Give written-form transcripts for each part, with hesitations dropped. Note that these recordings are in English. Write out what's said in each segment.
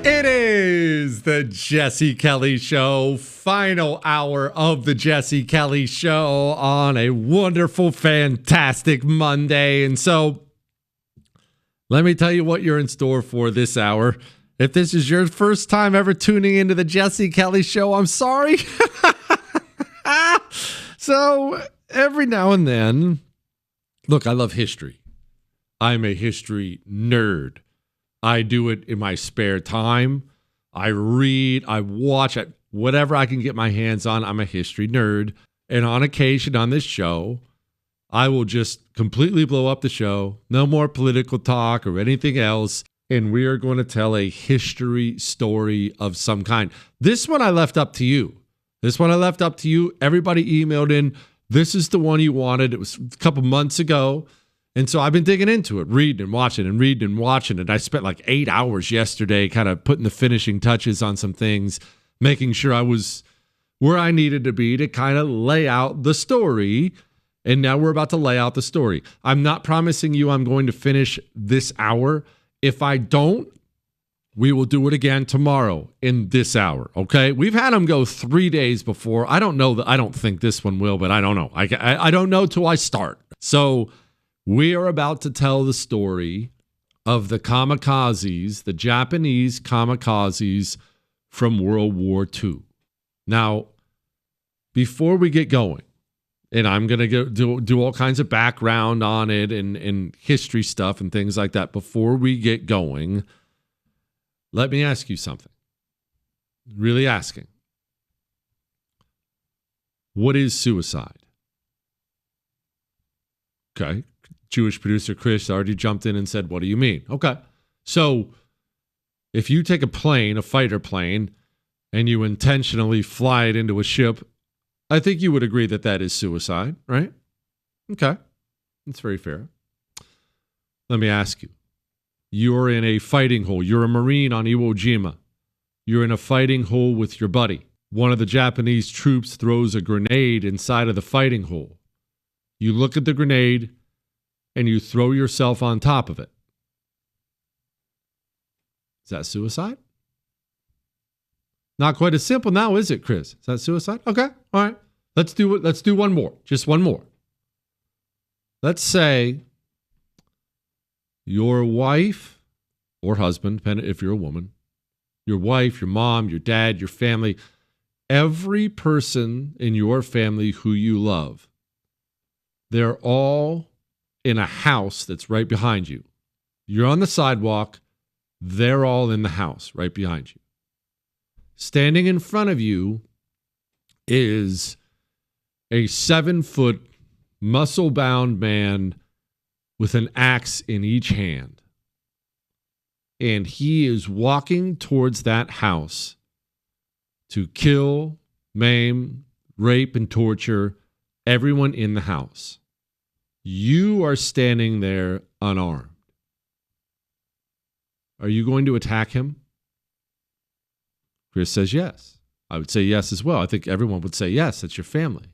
It is the Jesse Kelly Show, final hour of the Jesse Kelly Show on a wonderful, fantastic Monday. And so, let me tell you what you're in store for this hour. If this is your first time ever tuning into the Jesse Kelly Show, I'm sorry. So, every now and then, look, I love history. I'm a history nerd. I do it in my spare time. I read, I watch, whatever I can get my hands on. I'm a history nerd. And on occasion on this show, I will just completely blow up the show. No more political talk or anything else. And we are going to tell a history story of some kind. This one I left up to you. Everybody emailed in. This is the one you wanted. It was a couple months ago. And so I've been digging into it, reading and watching it. I spent like 8 hours yesterday kind of putting the finishing touches on some things, making sure I was where I needed to be to kind of lay out the story. And now we're about to lay out the story. I'm not promising you I'm going to finish this hour. If I don't, we will do it again tomorrow in this hour, okay? We've had them go 3 days before. I don't think this one will, but I don't know. I don't know till I start. So we are about to tell the story of the kamikazes, the Japanese kamikazes from World War II. Now, before we get going, and I'm going to do all kinds of background on it and history stuff and things like that. Before we get going, let me ask you something. Really asking. What is suicide? Okay. Jewish producer Chris already jumped in and said, what do you mean? Okay. So if you take a plane, a fighter plane, and you intentionally fly it into a ship, I think you would agree that that is suicide, right? Okay. That's very fair. Let me ask you. You're in a fighting hole. You're a Marine on Iwo Jima. You're in a fighting hole with your buddy. One of the Japanese troops throws a grenade inside of the fighting hole. You look at the grenade and you throw yourself on top of it. Is that suicide? Not quite as simple now, is it, Chris? Is that suicide? Okay. All right. Let's do it. Let's do one more. Just one more. Let's say your wife or husband, depending if you're a woman, your wife, your mom, your dad, your family, every person in your family who you love, they're all in a house that's right behind you. You're on the sidewalk. They're all in the house right behind you. Standing in front of you is a 7-foot muscle-bound man with an axe in each hand. And he is walking towards that house to kill, maim, rape, and torture everyone in the house. You are standing there unarmed. Are you going to attack him? Chris says yes. I would say yes as well. I think everyone would say yes. That's your family.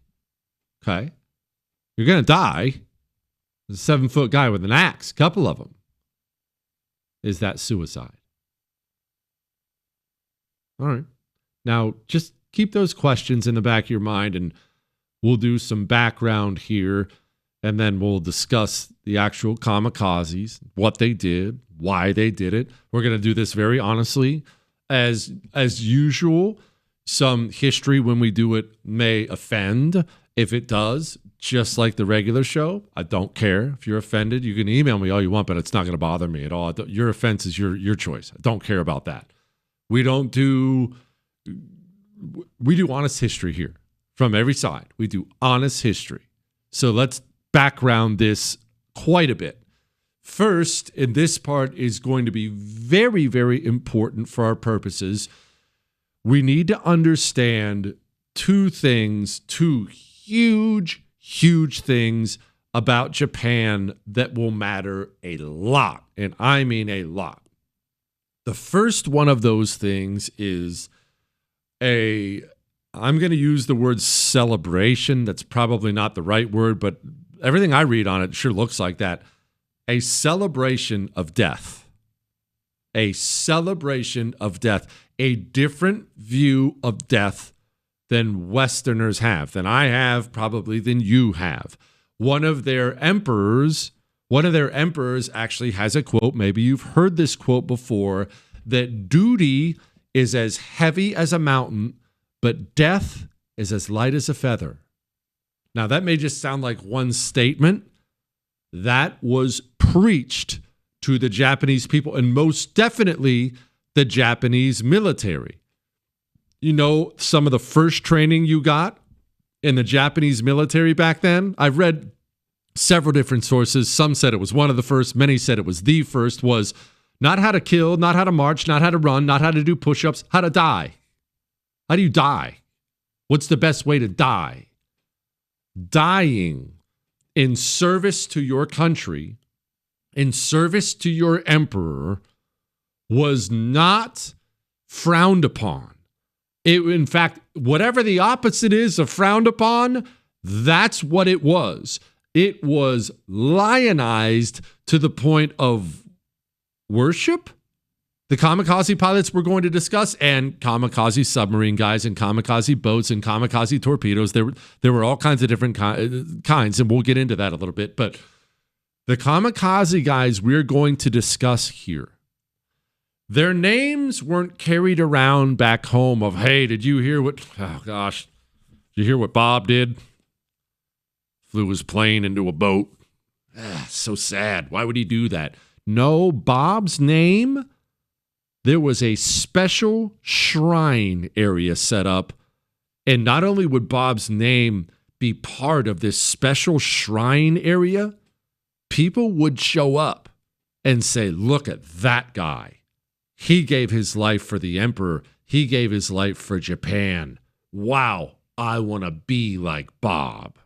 Okay. You're going to die. There's a 7-foot guy with an axe, a couple of them. Is that suicide? All right. Now, just keep those questions in the back of your mind, and we'll do some background here, and then we'll discuss the actual kamikazes, what they did, why they did it. We're going to do this very honestly. As usual, some history when we do it may offend. If it does, just like the regular show, I don't care. If you're offended, you can email me all you want, but it's not going to bother me at all. Your offense is your choice. I don't care about that. We do honest history here from every side. We do honest history. So let's background this quite a bit. First, in this part is going to be very, very important for our purposes. We need to understand two huge things about Japan that will matter a lot, and I mean a lot. The first one of those things is I'm going to use the word celebration. That's probably not the right word, but everything I read on it sure looks like that. A celebration of death. a celebration of death, a different view of death than Westerners have, than I have, probably than you have. One of their emperors actually has a quote, maybe you've heard this quote before, that duty is as heavy as a mountain, but death is as light as a feather. Now, that may just sound like one statement. That was preached to the Japanese people, and most definitely the Japanese military. You know, some of the first training you got in the Japanese military back then, I've read several different sources. Some said it was one of the first. Many said it was the first, was not how to kill, not how to march, not how to run, not how to do push-ups, how to die. How do you die? What's the best way to die? Dying in service to your country, in service to your emperor, was not frowned upon. In fact, whatever the opposite is of frowned upon, that's what it was. It was lionized to the point of worship. The Kamikaze Pilots we're going to discuss, and Kamikaze submarine guys, and Kamikaze boats, and Kamikaze torpedoes. There were all kinds of different kinds, and we'll get into that a little bit. But the Kamikaze guys we're going to discuss here, their names weren't carried around back home of, hey, did you hear what Bob did? Flew his plane into a boat. So sad. Why would he do that? No, Bob's name, there was a special shrine area set up. And not only would Bob's name be part of this special shrine area, people would show up and say, look at that guy. He gave his life for the emperor. He gave his life for Japan. Wow, I want to be like Bob.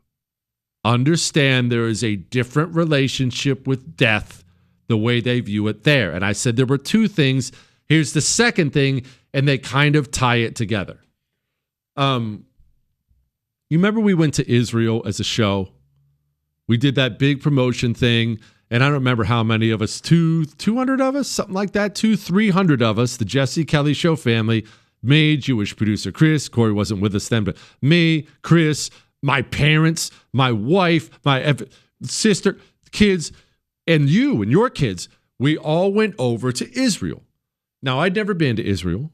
Understand there is a different relationship with death, the way they view it there. And I said there were two things. Here's the second thing, and they kind of tie it together. You remember we went to Israel as a show? We did that big promotion thing, and I don't remember how many of us, 200 of us, something like that, 300 of us, the Jesse Kelly Show family, me, Jewish producer Chris, Corey wasn't with us then, but me, Chris, my parents, my wife, my sister, kids, and you and your kids, we all went over to Israel. Now, I'd never been to Israel,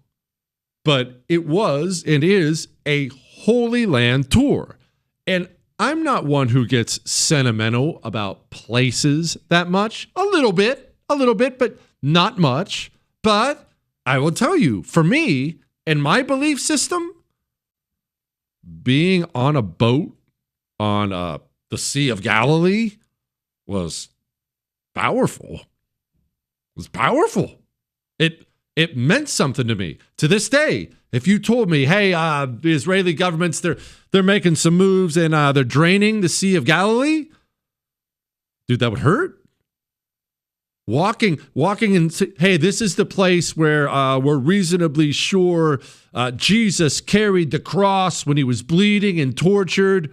but it was and is a Holy Land tour. And I'm not one who gets sentimental about places that much. A little bit, but not much. But I will tell you, for me and my belief system, being on a boat on the Sea of Galilee was powerful. It was powerful. It meant something to me. To this day, if you told me, hey, the Israeli government's, they're making some moves and they're draining the Sea of Galilee, dude, that would hurt. Walking and say, hey, this is the place where we're reasonably sure Jesus carried the cross when he was bleeding and tortured.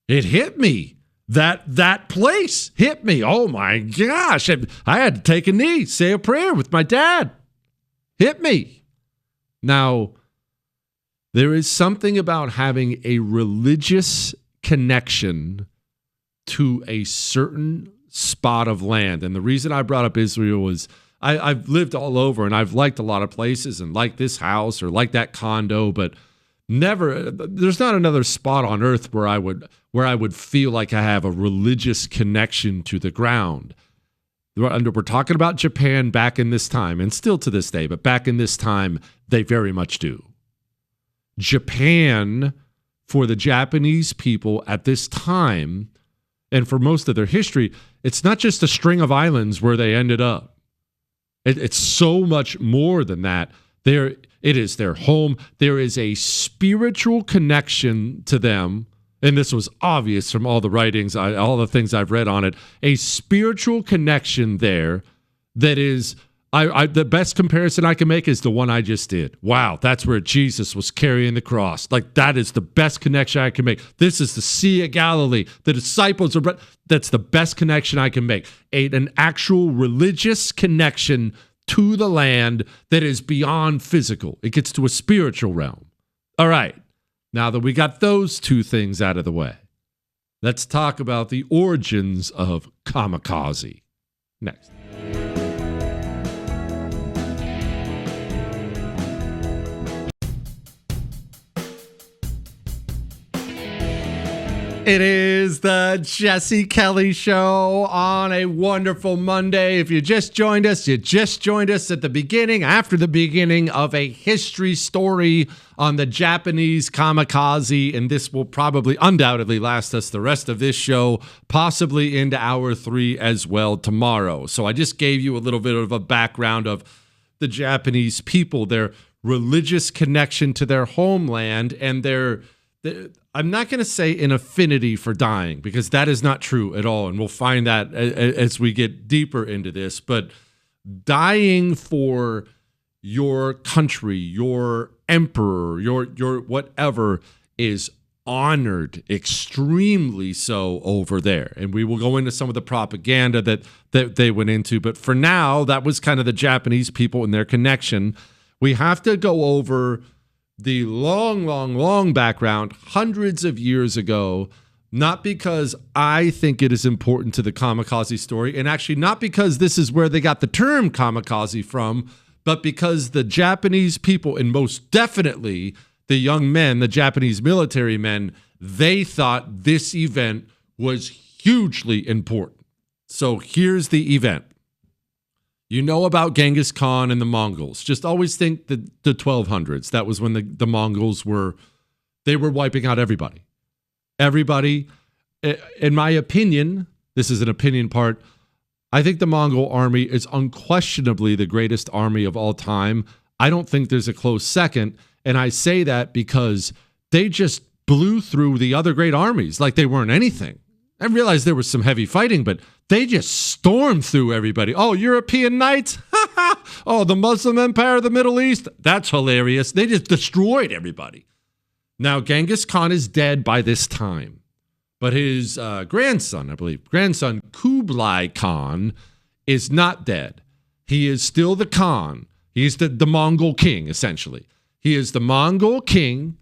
It hit me. That place hit me. Oh my gosh. I had to take a knee, say a prayer with my dad. Hit me. Now, there is something about having a religious connection to a certain spot of land. And the reason I brought up Israel is I've lived all over and I've liked a lot of places and like this house or like that condo, but there's not another spot on earth where I would feel like I have a religious connection to the ground. We're talking about Japan back in this time, and still to this day, but back in this time, they very much do. Japan, for the Japanese people at this time, and for most of their history, it's not just a string of islands where they ended up. It's so much more than that. It is their home. There is a spiritual connection to them, and this was obvious from all the writings, all the things I've read on it, a spiritual connection there that is The best comparison I can make is the one I just did. Wow, that's where Jesus was carrying the cross. Like, that is the best connection I can make. This is the Sea of Galilee. The disciples are, that's the best connection I can make. An actual religious connection to the land that is beyond physical. It gets to a spiritual realm. All right, now that we got those two things out of the way, let's talk about the origins of Kamikaze. Next. It is the Jesse Kelly Show on a wonderful Monday. If you just joined us at the beginning, after the beginning of a history story on the Japanese kamikaze, and this will probably undoubtedly last us the rest of this show, possibly into hour 3 as well tomorrow. So I just gave you a little bit of a background of the Japanese people, their religious connection to their homeland, and their I'm not going to say an affinity for dying, because that is not true at all. And we'll find that as we get deeper into this. But dying for your country, your emperor, your whatever is honored extremely so over there. And we will go into some of the propaganda that they went into. But for now, that was kind of the Japanese people and their connection. We have to go over the long background, hundreds of years ago, not because I think it is important to the kamikaze story, and actually not because this is where they got the term kamikaze from, but because the Japanese people, and most definitely the young men, the Japanese military men, they thought this event was hugely important. So here's the event. You know about Genghis Khan and the Mongols. Just always think the 1200s. That was when the Mongols were wiping out everybody. Everybody, in my opinion, this is an opinion part, I think the Mongol army is unquestionably the greatest army of all time. I don't think there's a close second. And I say that because they just blew through the other great armies like they weren't anything. I realized there was some heavy fighting, but they just stormed through everybody. Oh, European knights? Oh, the Muslim Empire of the Middle East? That's hilarious. They just destroyed everybody. Now, Genghis Khan is dead by this time, but his grandson Kublai Khan is not dead. He is still the Khan. He's the Mongol king, essentially. He is the Mongol king,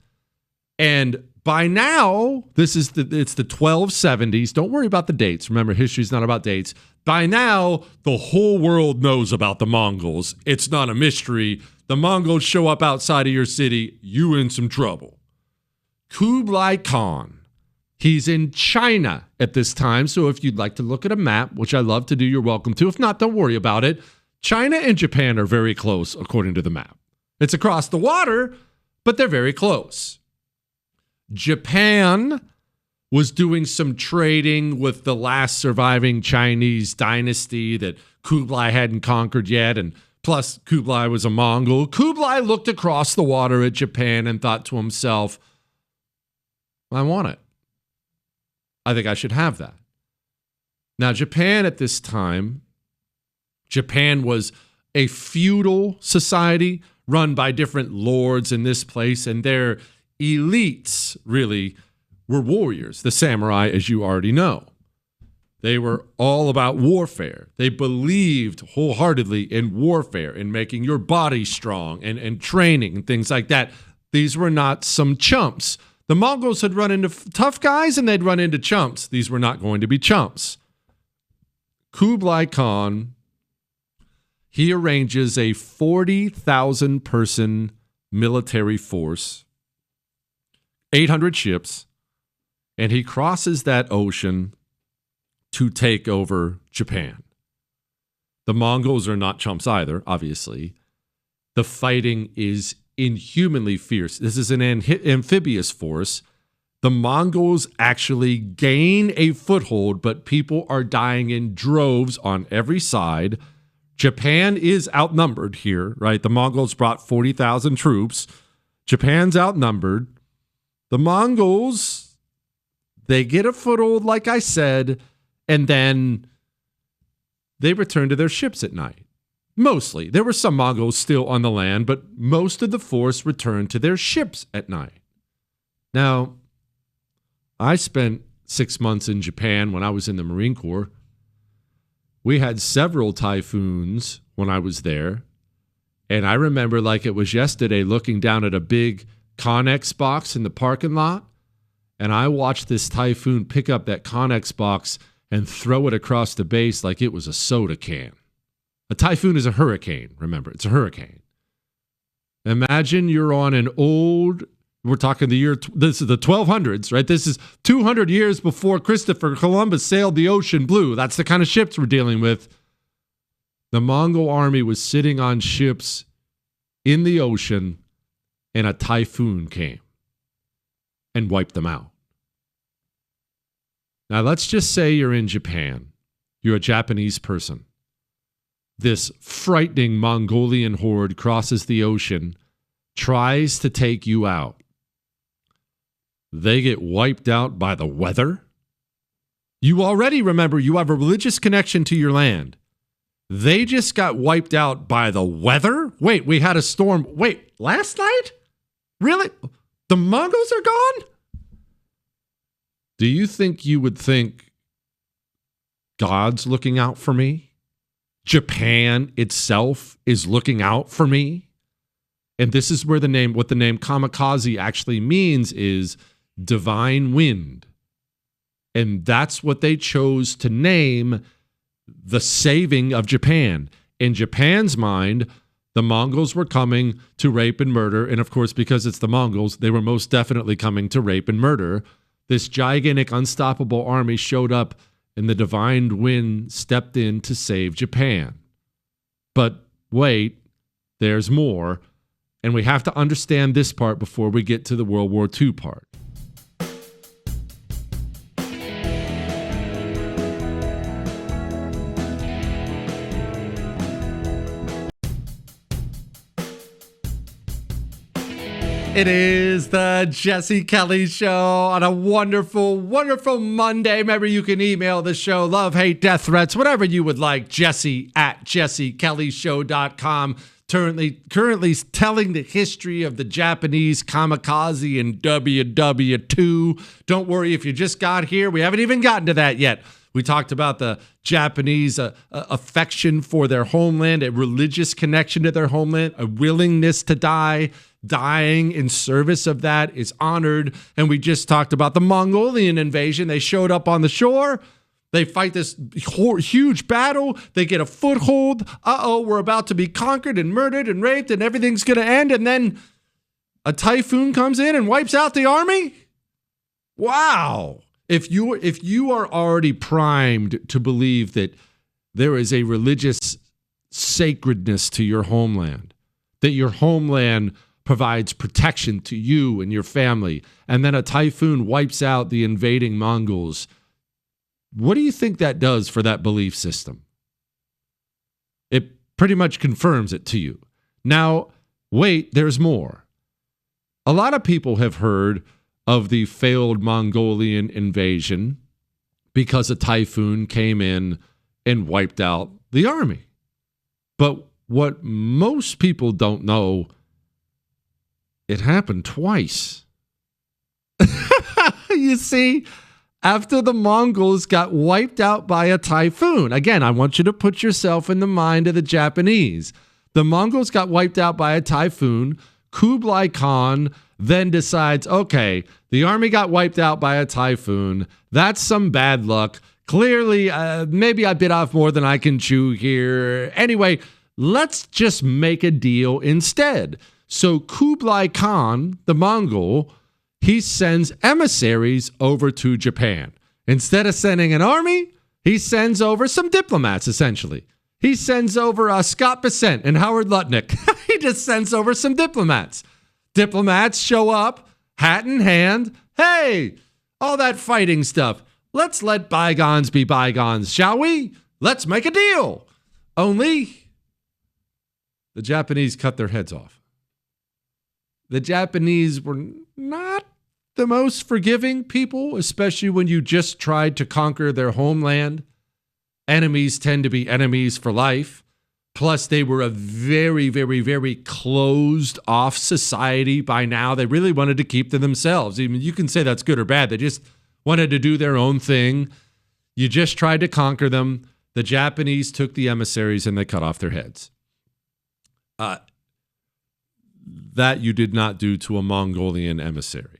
and by now, it's the 1270s. Don't worry about the dates. Remember, history's not about dates. By now, the whole world knows about the Mongols. It's not a mystery. The Mongols show up outside of your city, you in some trouble. Kublai Khan, he's in China at this time. So if you'd like to look at a map, which I love to do, you're welcome to. If not, don't worry about it. China and Japan are very close, according to the map. It's across the water, but they're very close. Japan was doing some trading with the last surviving Chinese dynasty that Kublai hadn't conquered yet, and plus Kublai was a Mongol. Kublai looked across the water at Japan and thought to himself, I want it. I think I should have that. Now, Japan at this time, Japan was a feudal society run by different lords in this place, and their elites really were warriors, the samurai, as you already know. They were all about warfare. They believed wholeheartedly in warfare, in making your body strong and training and things like that. These were not some chumps. The Mongols had run into tough guys and they'd run into chumps. These were not going to be chumps. Kublai Khan, he arranges a 40,000 person military force, 800 ships, and he crosses that ocean to take over Japan. The Mongols are not chumps either, obviously. The fighting is inhumanly fierce. This is an amphibious force. The Mongols actually gain a foothold, but people are dying in droves on every side. Japan is outnumbered here, right? The Mongols brought 40,000 troops. Japan's outnumbered. The Mongols, they get a foothold, like I said, and then they return to their ships at night. Mostly. There were some Mongols still on the land, but most of the force returned to their ships at night. Now, I spent 6 months in Japan when I was in the Marine Corps. We had several typhoons when I was there. And I remember like it was yesterday looking down at a big Connex box in the parking lot. And I watched this typhoon pick up that Connex box and throw it across the base like it was a soda can. A typhoon is a hurricane, remember. It's a hurricane. Imagine you're on an old, we're talking this is the 1200s, right? This is 200 years before Christopher Columbus sailed the ocean blue. That's the kind of ships we're dealing with. The Mongol army was sitting on ships in the ocean, and a typhoon came and wiped them out. Now, let's just say you're in Japan. You're a Japanese person. This frightening Mongolian horde crosses the ocean, tries to take you out. They get wiped out by the weather. You already remember you have a religious connection to your land. They just got wiped out by the weather? Wait, we had a storm. Wait, last night? Really? The Mongols are gone? Do you think you would think God's looking out for me? Japan itself is looking out for me? And this is where what the name Kamikaze actually means is divine wind. And that's what they chose to name the saving of Japan. In Japan's mind, the Mongols were coming to rape and murder. And of course, because it's the Mongols, they were most definitely coming to rape and murder. This gigantic, unstoppable army showed up, and the divine wind stepped in to save Japan. But wait, there's more. And we have to understand this part before we get to the World War II part. It is the Jesse Kelly Show on a wonderful, wonderful Monday. Remember, you can email the show, love, hate, death threats, whatever you would like, jesse@jessekellyshow.com. Currently telling the history of the Japanese kamikaze in WW2. Don't worry if you just got here. We haven't even gotten to that yet. We talked about the Japanese affection for their homeland, a religious connection to their homeland, a willingness to die. Dying in service of that is honored. And we just talked about the Mongolian invasion. They showed up on the shore. They fight this huge battle. They get a foothold. We're about to be conquered and murdered and raped and everything's going to end. And then a typhoon comes in and wipes out the army? Wow. If you are already primed to believe that there is a religious sacredness to your homeland, that your homeland provides protection to you and your family, and then a typhoon wipes out the invading Mongols, what do you think that does for that belief system? It pretty much confirms it to you. Now, wait, there's more. A lot of people have heard of the failed Mongolian invasion because a typhoon came in and wiped out the army. But what most people don't know, it happened twice. You see, after the Mongols got wiped out by a typhoon, again, I want you to put yourself in the mind of the Japanese. The Mongols got wiped out by a typhoon. Kublai Khan then decides, okay, the army got wiped out by a typhoon. That's some bad luck. Clearly, maybe I bit off more than I can chew here. Anyway, let's just make a deal instead. So Kublai Khan, the Mongol, he sends emissaries over to Japan. Instead of sending an army, he sends over some diplomats, essentially. He sends over Scott Bessent and Howard Lutnick. He just sends over some diplomats. Diplomats show up, hat in hand. Hey, all that fighting stuff. Let's let bygones be bygones, shall we? Let's make a deal. Only the Japanese cut their heads off. The Japanese were not the most forgiving people, especially when you just tried to conquer their homeland. Enemies tend to be enemies for life. Plus, they were a very, very, very closed off society by now. They really wanted to keep to themselves. Even you can say that's good or bad. They just wanted to do their own thing. You just tried to conquer them. The Japanese took the emissaries and they cut off their heads. That you did not do to a Mongolian emissary.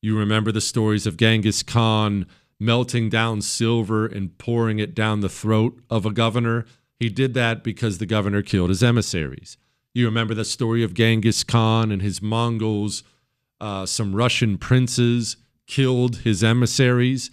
You remember the stories of Genghis Khan melting down silver and pouring it down the throat of a governor. He did that because the governor killed his emissaries. You remember the story of Genghis Khan and his Mongols. Some Russian princes killed his emissaries.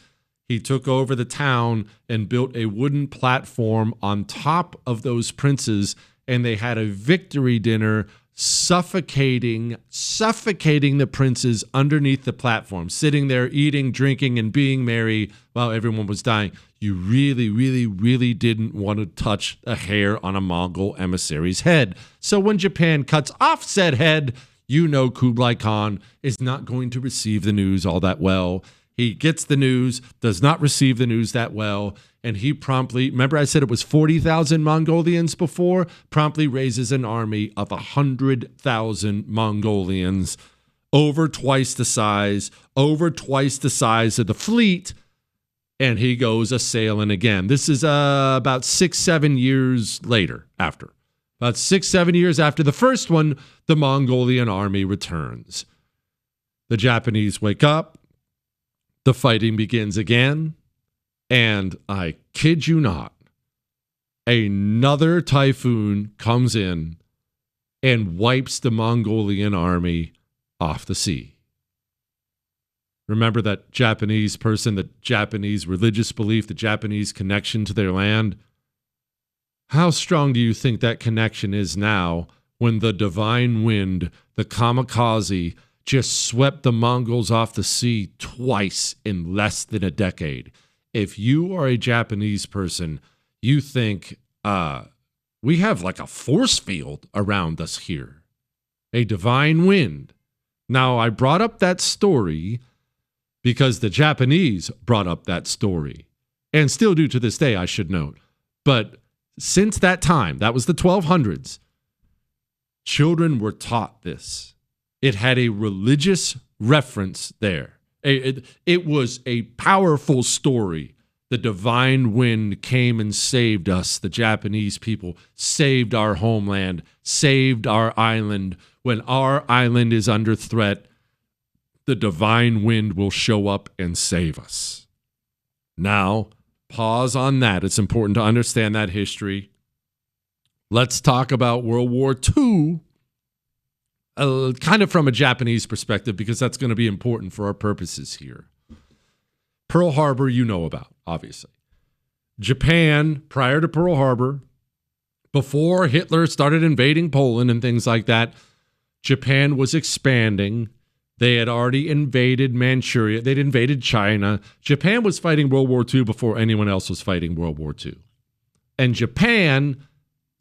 He took over the town and built a wooden platform on top of those princes, and they had a victory dinner suffocating the princes underneath the platform, sitting there eating, drinking, and being merry while everyone was dying. You really, really, really didn't want to touch a hair on a Mongol emissary's head. So when Japan cuts off said head, you know Kublai Khan is not going to receive the news all that well. He gets the news, does not receive the news that well, and he promptly, remember I said it was 40,000 Mongolians before, promptly raises an army of 100,000 Mongolians, over twice the size of the fleet, and he goes a-sailing again. This is about 6-7 years later after. About 6-7 years after the first one, the Mongolian army returns. The Japanese wake up. The fighting begins again, and I kid you not, another typhoon comes in and wipes the Mongolian army off the sea. Remember that Japanese person, the Japanese religious belief, the Japanese connection to their land? How strong do you think that connection is now when the Devine wind, the Kamikaze, just swept the Mongols off the sea twice in less than a decade? If you are a Japanese person, you think, we have like a force field around us here, a divine wind. Now, I brought up that story because the Japanese brought up that story, and still do to this day, I should note. But since that time, that was the 1200s, children were taught this. It had a religious reference there. It was a powerful story. The divine wind came and saved us, the Japanese people, saved our homeland, saved our island. When our island is under threat, the divine wind will show up and save us. Now, pause on that. It's important to understand that history. Let's talk about World War II. Kind of from a Japanese perspective, because that's going to be important for our purposes here. Pearl Harbor, you know about, obviously. Japan, prior to Pearl Harbor, before Hitler started invading Poland and things like that, Japan was expanding. They had already invaded Manchuria. They'd invaded China. Japan was fighting World War II before anyone else was fighting World War II. And Japan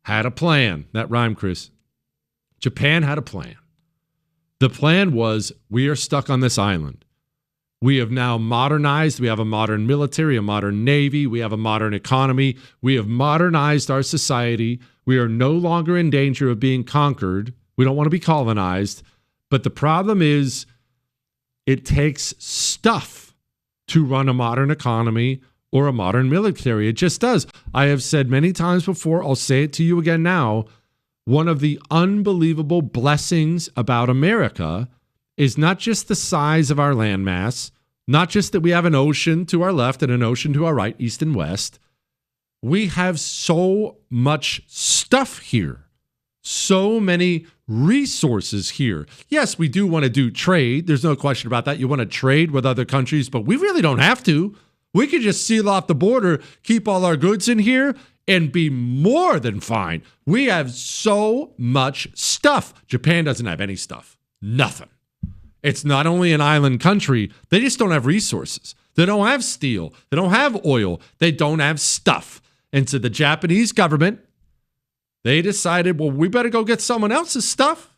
had a plan. That rhymed, Chris. Japan had a plan. The plan was, we are stuck on this island. We have now modernized. We have a modern military, a modern navy. We have a modern economy. We have modernized our society. We are no longer in danger of being conquered. We don't want to be colonized. But the problem is, it takes stuff to run a modern economy or a modern military. It just does. I have said many times before, I'll say it to you again now, one of the unbelievable blessings about America is not just the size of our landmass, not just that we have an ocean to our left and an ocean to our right, east and west. We have so much stuff here, so many resources here. Yes, we do want to do trade. There's no question about that. You want to trade with other countries, but we really don't have to. We could just seal off the border, keep all our goods in here, and be more than fine. We have so much stuff. Japan doesn't have any stuff. Nothing. It's not only an island country, they just don't have resources. They don't have steel. They don't have oil. They don't have stuff. And so the Japanese government, they decided, well, we better go get someone else's stuff.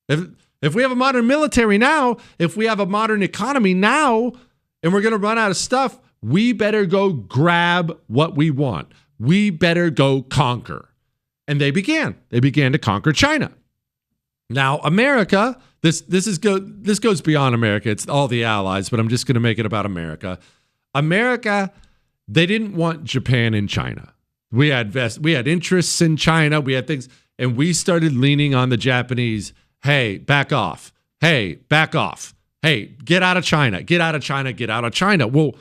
If we have a modern military now, if we have a modern economy now, and we're going to run out of stuff, we better go grab what we want. We better go conquer. And they began to conquer China. Now, America, this goes beyond America. It's all the allies, but I'm just going to make it about America. America, they didn't want Japan in China. We had interests in China. We had things, and we started leaning on the Japanese. Hey, back off. Hey, back off. Hey, get out of China. Get out of China. Get out of China. Well,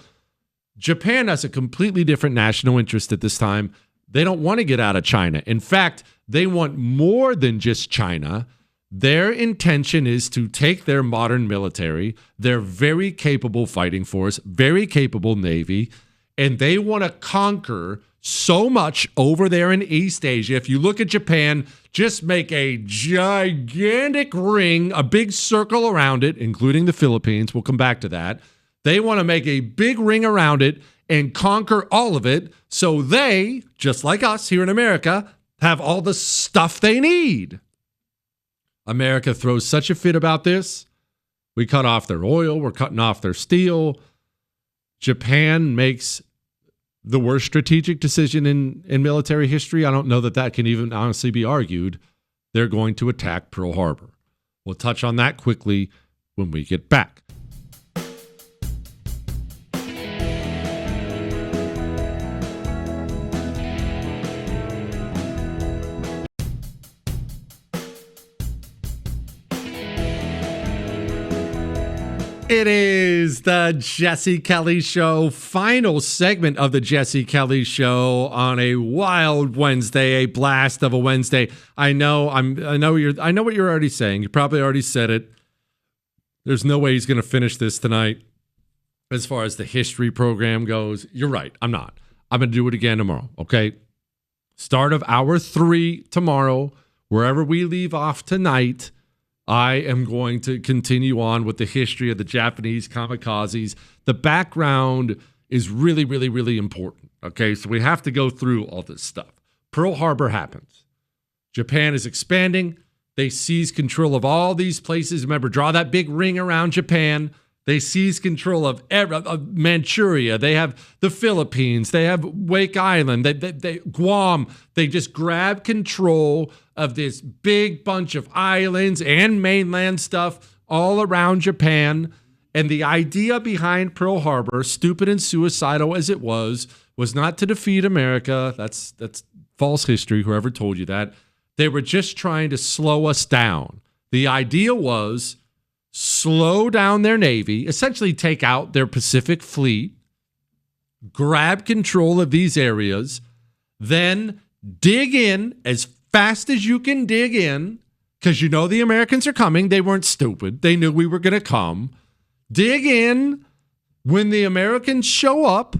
Japan has a completely different national interest at this time. They don't want to get out of China. In fact, they want more than just China. Their intention is to take their modern military, their very capable fighting force, very capable Navy, and they want to conquer so much over there in East Asia. If you look at Japan, just make a gigantic ring, a big circle around it, including the Philippines. We'll come back to that. They want to make a big ring around it and conquer all of it so they, just like us here in America, have all the stuff they need. America throws such a fit about this. We cut off their oil. We're cutting off their steel. Japan makes the worst strategic decision in military history. I don't know that can even honestly be argued. They're going to attack Pearl Harbor. We'll touch on that quickly when we get back. It is the Jesse Kelly Show, final segment of the Jesse Kelly Show on a wild Wednesday, a blast of a Wednesday. I know what you're already saying. You probably already said it. There's no way he's going to finish this tonight. As far as the history program goes, you're right. I'm not. I'm going to do it again tomorrow. Okay. Start of hour 3 tomorrow. Wherever we leave off tonight, I am going to continue on with the history of the Japanese kamikazes. The background is really, really, really important. Okay, so we have to go through all this stuff. Pearl Harbor happens. Japan is expanding. They seize control of all these places. Remember, draw that big ring around Japan. They seize control of Manchuria. They have the Philippines. They have Wake Island. They Guam. They just grab control of this big bunch of islands and mainland stuff all around Japan. And the idea behind Pearl Harbor, stupid and suicidal as it was not to defeat America. That's false history, whoever told you that. They were just trying to slow us down. The idea was slow down their Navy, essentially take out their Pacific Fleet, grab control of these areas, then dig in as fast as you can dig in, because you know the Americans are coming. They weren't stupid. They knew we were going to come. Dig in. When the Americans show up,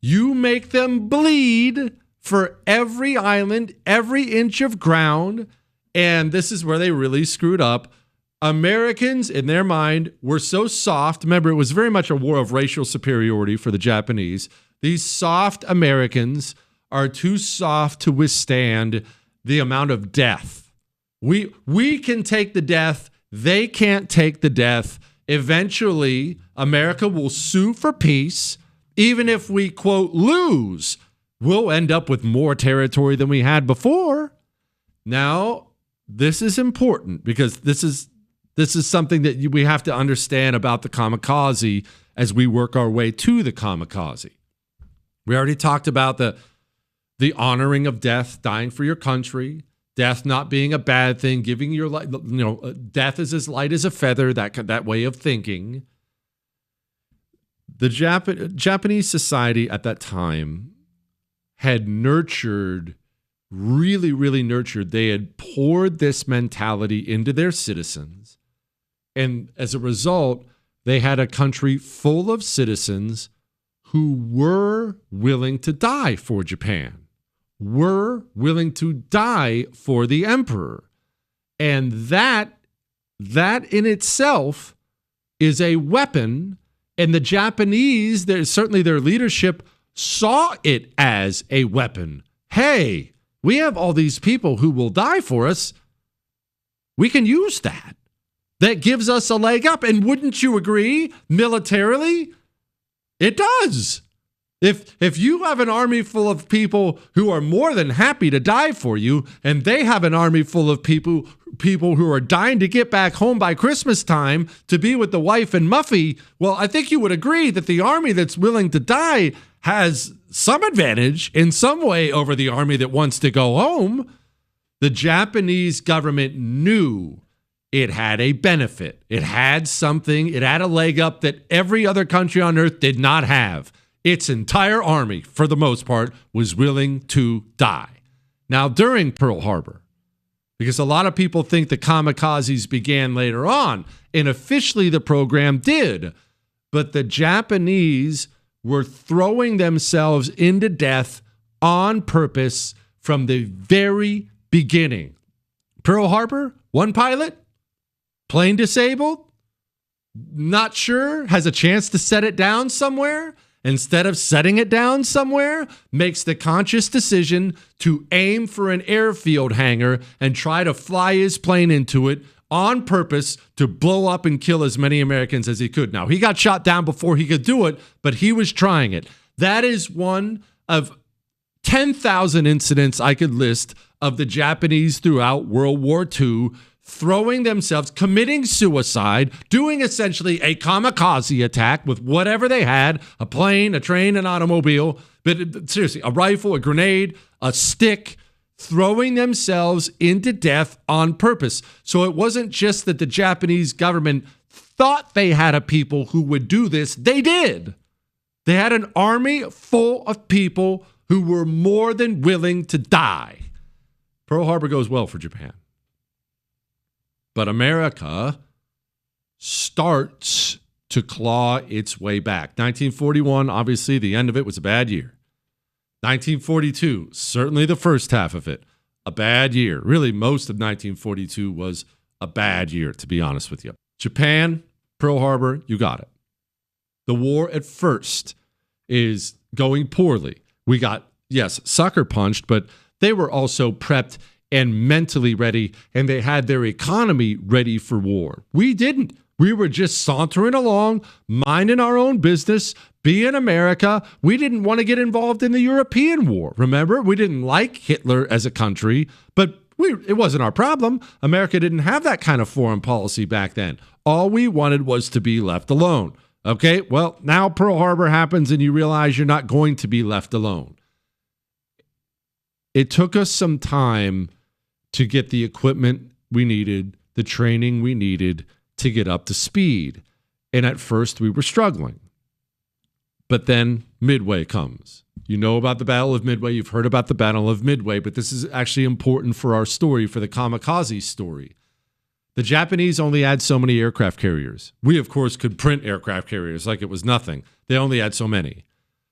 you make them bleed for every island, every inch of ground, and this is where they really screwed up. Americans, in their mind, were so soft. Remember, it was very much a war of racial superiority for the Japanese. These soft Americans are too soft to withstand the amount of death. We can take the death. They can't take the death. Eventually, America will sue for peace. Even if we, quote, lose, we'll end up with more territory than we had before. Now, this is important because this is something that we have to understand about the kamikaze as we work our way to the kamikaze. We already talked about the honoring of death, dying for your country, death not being a bad thing, giving your life, death is as light as a feather, that way of thinking. The Japanese society at that time had nurtured, really, really nurtured. They had poured this mentality into their citizens. And as a result, they had a country full of citizens who were willing to die for Japan, were willing to die for the emperor. And that in itself is a weapon. And the Japanese, certainly their leadership, saw it as a weapon. Hey, we have all these people who will die for us. We can use that. That gives us a leg up. And wouldn't you agree, militarily? It does. If you have an army full of people who are more than happy to die for you, and they have an army full of people who are dying to get back home by Christmas time to be with the wife and Muffy, well, I think you would agree that the army that's willing to die has some advantage in some way over the army that wants to go home. The Japanese government knew it had a benefit. It had something. It had a leg up that every other country on earth did not have. Its entire army, for the most part, was willing to die. Now, during Pearl Harbor, because a lot of people think the kamikazes began later on, and officially the program did, but the Japanese were throwing themselves into death on purpose from the very beginning. Pearl Harbor, one pilot, plane disabled, not sure, has a chance to set it down somewhere. Instead of setting it down somewhere, makes the conscious decision to aim for an airfield hangar and try to fly his plane into it on purpose to blow up and kill as many Americans as he could. Now, he got shot down before he could do it, but he was trying it. That is one of 10,000 incidents I could list of the Japanese throughout World War II throwing themselves, committing suicide, doing essentially a kamikaze attack with whatever they had, a plane, a train, an automobile, but seriously, a rifle, a grenade, a stick, throwing themselves into death on purpose. So it wasn't just that the Japanese government thought they had a people who would do this. They did. They had an army full of people who were more than willing to die. Pearl Harbor goes well for Japan. But America starts to claw its way back. 1941, obviously, the end of it was a bad year. 1942, certainly the first half of it, a bad year. Really, most of 1942 was a bad year, to be honest with you. Japan, Pearl Harbor, you got it. The war at first is going poorly. We got, yes, sucker punched, but they were also prepped and mentally ready, and they had their economy ready for war. We didn't. We were just sauntering along, minding our own business, being America. We didn't want to get involved in the European war. Remember, we didn't like Hitler as a country, but it wasn't our problem. America didn't have that kind of foreign policy back then. All we wanted was to be left alone. Okay, well, now Pearl Harbor happens and you realize you're not going to be left alone. It took us some time to get the equipment we needed, the training we needed to get up to speed. And at first we were struggling. But then Midway comes. You know about the Battle of Midway. You've heard about the Battle of Midway, but this is actually important for our story, for the kamikaze story. The Japanese only had so many aircraft carriers. We, of course, could print aircraft carriers like it was nothing. They only had so many.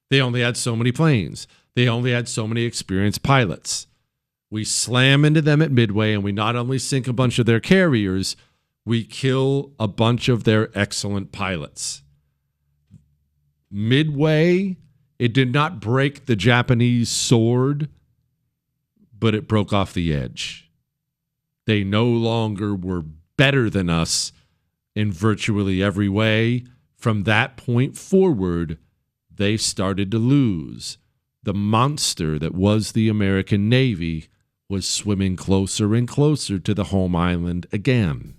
They only had so many planes. They only had so many experienced pilots. We slam into them at Midway, and we not only sink a bunch of their carriers, we kill a bunch of their excellent pilots. Midway, it did not break the Japanese sword, but it broke off the edge. They no longer were better than us in virtually every way. From that point forward, they started to lose. The monster that was the American Navy was swimming closer and closer to the home island again.